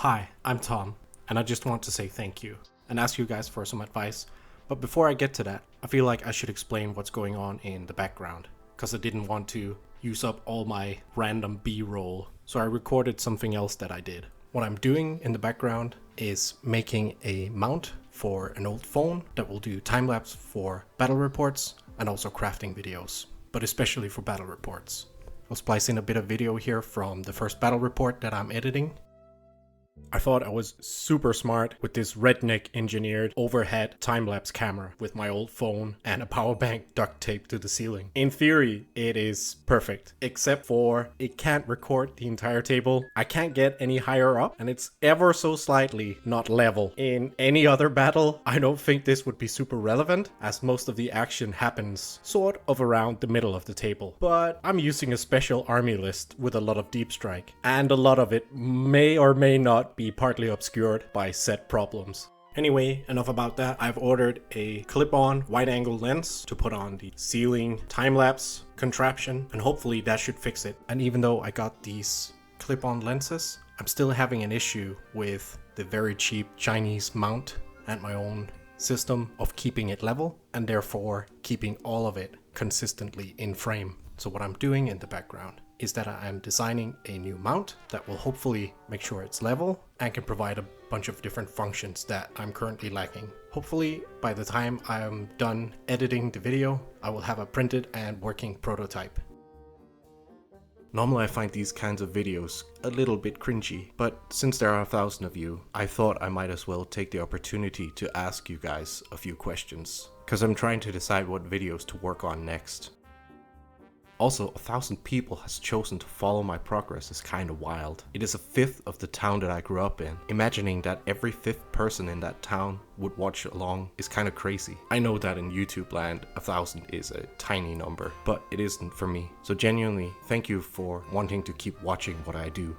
Hi, I'm Tom, and I just want to say thank you and ask you guys for some advice. But before I get to that, I feel like I should explain what's going on in the background, because I didn't want to use up all my random B-roll, so I recorded something else that I did. What I'm doing in the background is making a mount for an old phone that will do time-lapse for battle reports and also crafting videos, but especially for battle reports. I'll splice in a bit of video here from the first battle report that I'm editing. I thought I was super smart with this redneck engineered overhead time-lapse camera with my old phone and a power bank duct taped to the ceiling. In theory, it is perfect, except for it can't record the entire table. I can't get any higher up, and it's ever so slightly not level. In any other battle, I don't think this would be super relevant, as most of the action happens sort of around the middle of the table. But I'm using a special army list with a lot of deep strike, and a lot of it may or may not be partly obscured by set problems. Anyway, enough about that. I've ordered a clip-on wide-angle lens to put on the ceiling time-lapse contraption, and hopefully that should fix it. And even though I got these clip-on lenses, I'm still having an issue with the very cheap Chinese mount and my own system of keeping it level, and therefore keeping all of it consistently in frame. So what I'm doing in the background is that I am designing a new mount that will hopefully make sure it's level and can provide a bunch of different functions that I'm currently lacking. Hopefully by the time I'm done editing the video, I will have a printed and working prototype. Normally I find these kinds of videos a little bit cringy, but since there are 1,000 of you, I thought I might as well take the opportunity to ask you guys a few questions, because I'm trying to decide what videos to work on next. Also, 1,000 people has chosen to follow my progress is kinda wild. It is a fifth of the town that I grew up in. Imagining that every fifth person in that town would watch along is kinda crazy. I know that in YouTube land, 1,000 is a tiny number, but it isn't for me. So genuinely, thank you for wanting to keep watching what I do.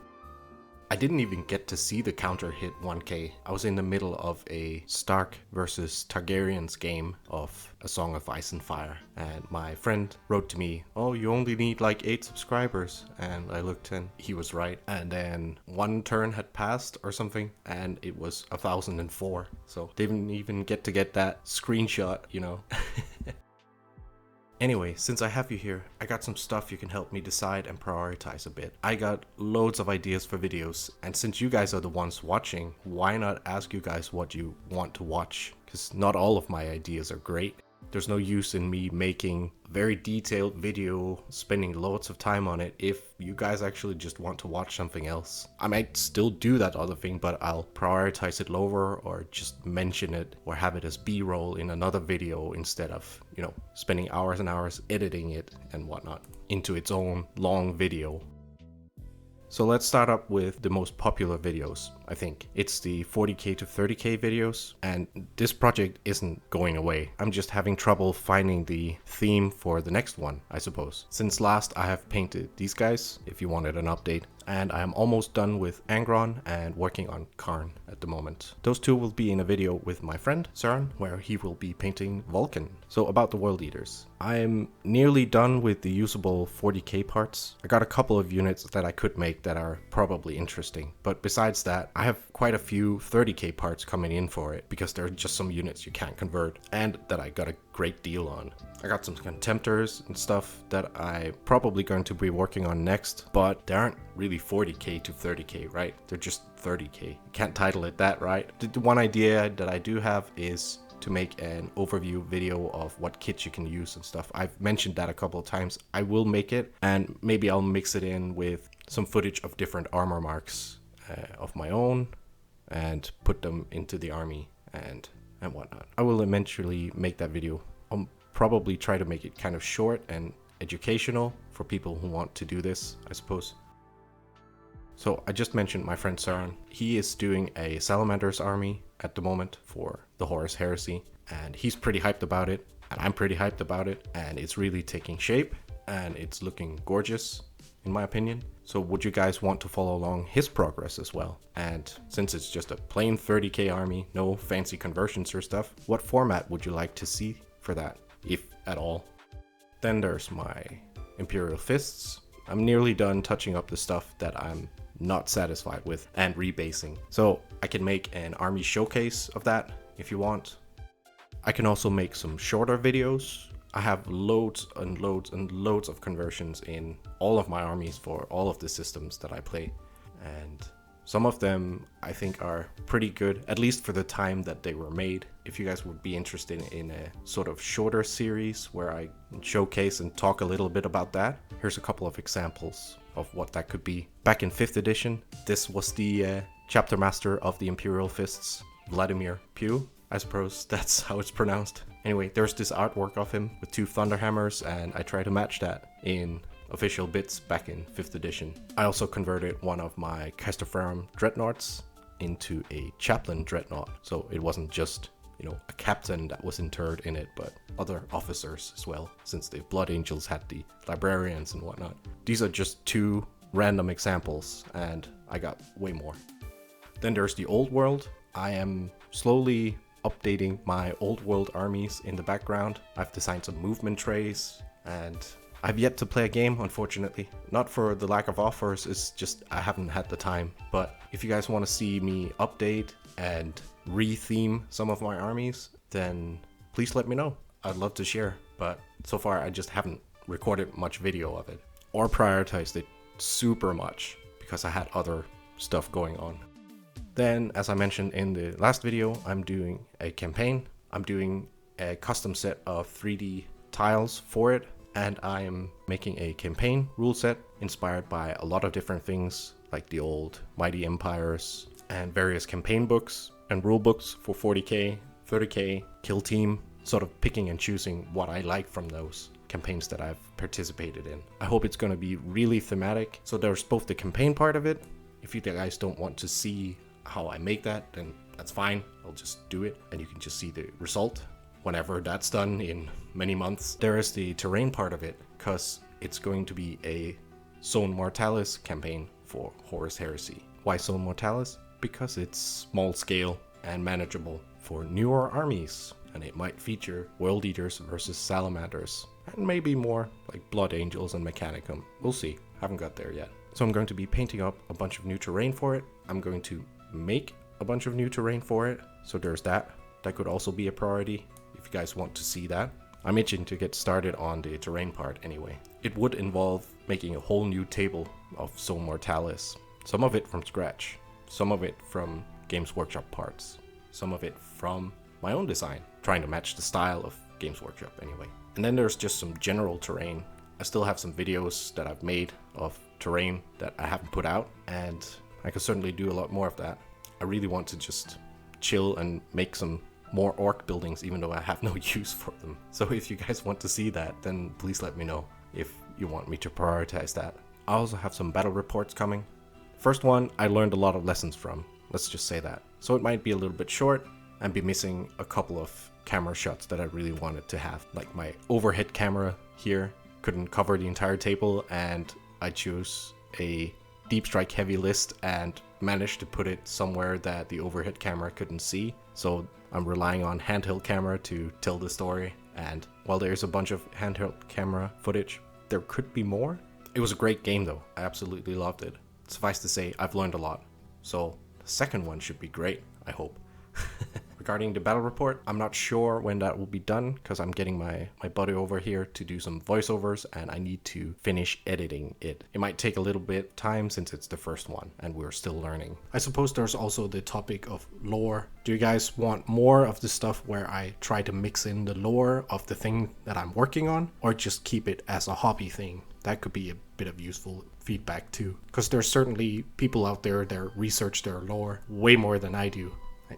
I didn't even get to see the counter hit 1k. I was in the middle of a Stark versus Targaryens game of A Song of Ice and Fire, and my friend wrote to me, "Oh, you only need like 8 subscribers," and I looked and he was right. And then one turn had passed or something, and it was 1,004. So didn't even get to get that screenshot, you know. Anyway, since I have you here, I got some stuff you can help me decide and prioritize a bit. I got loads of ideas for videos, and since you guys are the ones watching, why not ask you guys what you want to watch? Because not all of my ideas are great. There's no use in me making a very detailed video, spending loads of time on it, if you guys actually just want to watch something else. I might still do that other thing, but I'll prioritize it lower or just mention it or have it as B-roll in another video instead of, spending hours and hours editing it and whatnot into its own long video. So let's start up with the most popular videos, I think. It's the 40k to 30k videos, and this project isn't going away. I'm just having trouble finding the theme for the next one, I suppose. Since last I have painted these guys, if you wanted an update, and I am almost done with Angron and working on Karn at the moment. Those two will be in a video with my friend Søren, where he will be painting Vulcan. So about the World Eaters. I'm nearly done with the usable 40k parts. I got a couple of units that I could make that are probably interesting, but besides that, I have quite a few 30k parts coming in for it, because there are just some units you can't convert, and that I got a great deal on. I got some contemptors and stuff that I'm probably going to be working on next, but they aren't really 40k to 30k, right? They're just 30k. You can't title it that, right? The one idea that I do have is to make an overview video of what kits you can use and stuff. I've mentioned that a couple of times. I will make it, and maybe I'll mix it in with some footage of different armor marks of my own and put them into the army and whatnot. I will eventually make that video. I'll probably try to make it kind of short and educational for people who want to do this, I suppose. So I just mentioned my friend Søren. He is doing a Salamander's army at the moment for the Horus Heresy, and he's pretty hyped about it, and I'm pretty hyped about it, and it's really taking shape, and it's looking gorgeous, in my opinion. So would you guys want to follow along his progress as well? And since it's just a plain 30k army, no fancy conversions or stuff, what format would you like to see for that, if at all? Then there's my Imperial Fists. I'm nearly done touching up the stuff that I'm not satisfied with and rebasing. So I can make an army showcase of that if you want. I can also make some shorter videos. I have loads and loads and loads of conversions in all of my armies for all of the systems that I play. And some of them I think are pretty good, at least for the time that they were made. If you guys would be interested in a sort of shorter series where I showcase and talk a little bit about that, here's a couple of examples of what that could be. Back in 5th edition, this was the chapter master of the Imperial Fists, Vladimir Pugh. I suppose that's how it's pronounced. Anyway, there's this artwork of him with 2 Thunderhammers, and I try to match that in official bits back in 5th edition. I also converted one of my Castoferum Dreadnoughts into a Chaplain Dreadnought, so it wasn't just, you know, a captain that was interred in it, but other officers as well, since the Blood Angels had the librarians and whatnot. These are just 2 random examples, and I got way more. Then there's the Old World. I am slowly updating my Old World armies in the background. I've designed some movement trays, and I've yet to play a game, unfortunately. Not for the lack of offers, it's just I haven't had the time. But if you guys want to see me update and re-theme some of my armies, then please let me know. I'd love to share, but so far I just haven't recorded much video of it or prioritized it super much because I had other stuff going on. Then, as I mentioned in the last video, I'm doing a campaign. I'm doing a custom set of 3D tiles for it, and I am making a campaign rule set inspired by a lot of different things, like the old Mighty Empires and various campaign books and rule books for 40k, 30k, Kill Team, sort of picking and choosing what I like from those campaigns that I've participated in. I hope it's going to be really thematic. So there's both the campaign part of it. If you guys don't want to see how I make that, then that's fine. I'll just do it and you can just see the result whenever that's done in many months. There is the terrain part of it, because it's going to be a Zone Mortalis campaign for Horus Heresy. Why Zone Mortalis? Because it's small scale and manageable for newer armies, and it might feature World Eaters versus Salamanders, and maybe more like Blood Angels and Mechanicum. We'll see. Haven't got there yet. So I'm going to be painting up a bunch of new terrain for it. I'm going to make a bunch of new terrain for it, so there's that. That could also be a priority if you guys want to see that. I'm itching to get started on the terrain part anyway. It would involve making a whole new table of Zone Mortalis. Some of it from scratch, some of it from Games Workshop parts, some of it from my own design, trying to match the style of Games Workshop anyway. And then there's just some general terrain. I still have some videos that I've made of terrain that I haven't put out, and I could certainly do a lot more of that. I really want to just chill and make some more orc buildings, even though I have no use for them. So if you guys want to see that, then please let me know if you want me to prioritize that. I also have some battle reports coming. First one, I learned a lot of lessons from. Let's just say that. So it might be a little bit short and be missing a couple of camera shots that I really wanted to have. Like my overhead camera here couldn't cover the entire table, and I chose a Deep Strike heavy list and managed to put it somewhere that the overhead camera couldn't see. So I'm relying on handheld camera to tell the story. And while there's a bunch of handheld camera footage, there could be more. It was a great game though. I absolutely loved it. Suffice to say, I've learned a lot. So the second one should be great, I hope. Regarding the battle report, I'm not sure when that will be done because I'm getting my buddy over here to do some voiceovers and I need to finish editing it. It might take a little bit of time since it's the first one and we're still learning. I suppose there's also the topic of lore. Do you guys want more of the stuff where I try to mix in the lore of the thing that I'm working on, or just keep it as a hobby thing? That could be a bit of useful feedback too, because there's certainly people out there that research their lore way more than I do.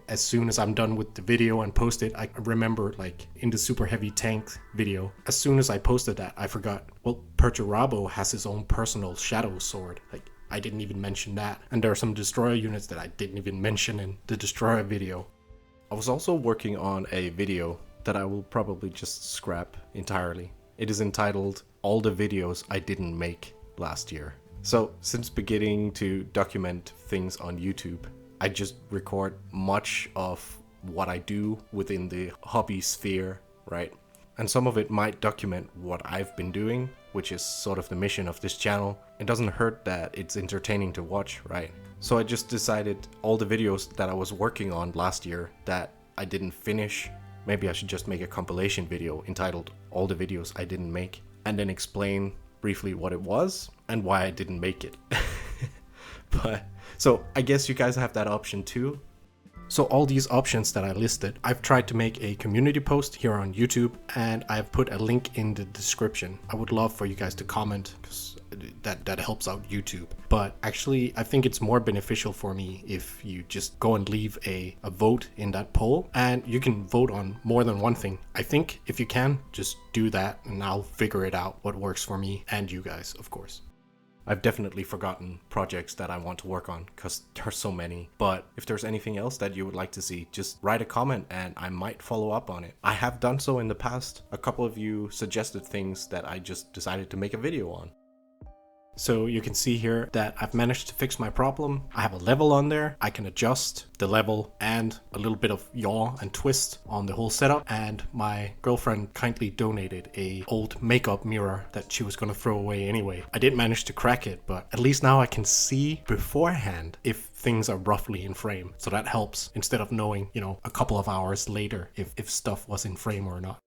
As soon as I'm done with the video and post it, I remember, like in the Super Heavy Tank video, as soon as I posted that, I forgot, well, Perturabo has his own personal shadow sword. Like, I didn't even mention that. And there are some destroyer units that I didn't even mention in the destroyer video. I was also working on a video that I will probably just scrap entirely. It is entitled All the Videos I Didn't Make Last Year. So, since beginning to document things on YouTube, I just record much of what I do within the hobby sphere, right? And some of it might document what I've been doing, which is sort of the mission of this channel. It doesn't hurt that it's entertaining to watch, right? So I just decided all the videos that I was working on last year that I didn't finish, maybe I should just make a compilation video entitled All the Videos I Didn't Make, and then explain briefly what it was and why I didn't make it. But so I guess you guys have that option too. So all these options that I listed, I've tried to make a community post here on YouTube, and I've put a link in the description. I would love for you guys to comment, because that helps out YouTube. But actually, I think it's more beneficial for me if you just go and leave a vote in that poll, and you can vote on more than one thing. I think if you can, just do that, and I'll figure it out what works for me and you guys, of course. I've definitely forgotten projects that I want to work on because there are so many. But if there's anything else that you would like to see, just write a comment and I might follow up on it. I have done so in the past. A couple of you suggested things that I just decided to make a video on. So you can see here that I've managed to fix my problem. I have a level on there. I can adjust the level and a little bit of yaw and twist on the whole setup. And my girlfriend kindly donated a old makeup mirror that she was going to throw away anyway. I did manage to crack it, but at least now I can see beforehand if things are roughly in frame. So that helps instead of knowing, a couple of hours later if stuff was in frame or not.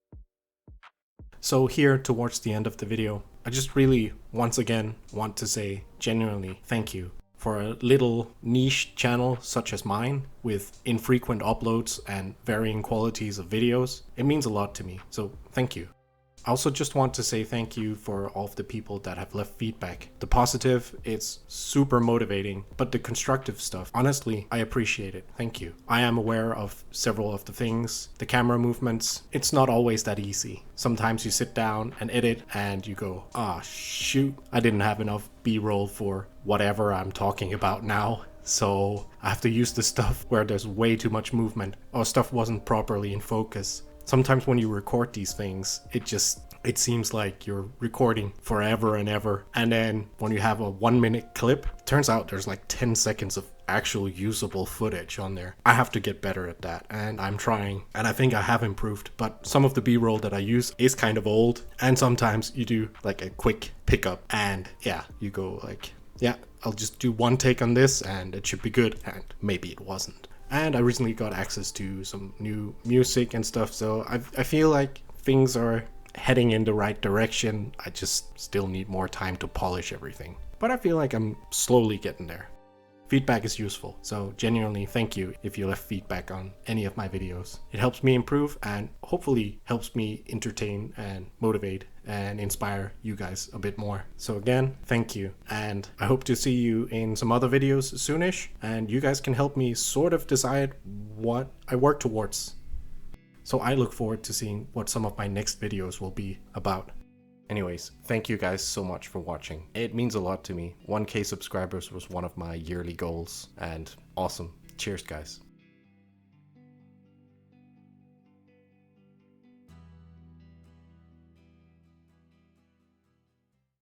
So here towards the end of the video, I just really once again want to say genuinely thank you for a little niche channel such as mine with infrequent uploads and varying qualities of videos. It means a lot to me, so thank you. I also just want to say thank you for all of the people that have left feedback. The positive, it's super motivating, but the constructive stuff, honestly, I appreciate it. Thank you. I am aware of several of the things, the camera movements. It's not always that easy. Sometimes you sit down and edit and you go, shoot, I didn't have enough B-roll for whatever I'm talking about now. So I have to use the stuff where there's way too much movement or stuff wasn't properly in focus. Sometimes when you record these things, it seems like you're recording forever and ever. And then when you have a 1-minute clip, it turns out there's like 10 seconds of actual usable footage on there. I have to get better at that, and I'm trying, and I think I have improved. But some of the B-roll that I use is kind of old, and sometimes you do like a quick pickup and you go like, I'll just do one take on this and it should be good, and maybe it wasn't. And I recently got access to some new music and stuff, so I feel like things are heading in the right direction. I just still need more time to polish everything. But I feel like I'm slowly getting there. Feedback is useful, so genuinely thank you if you left feedback on any of my videos. It helps me improve and hopefully helps me entertain and motivate and inspire you guys a bit more. So again, thank you, and I hope to see you in some other videos soonish, and you guys can help me sort of decide what I work towards. So I look forward to seeing what some of my next videos will be about. Anyways, thank you guys so much for watching. It means a lot to me. 1K subscribers was one of my yearly goals, and awesome. Cheers, guys.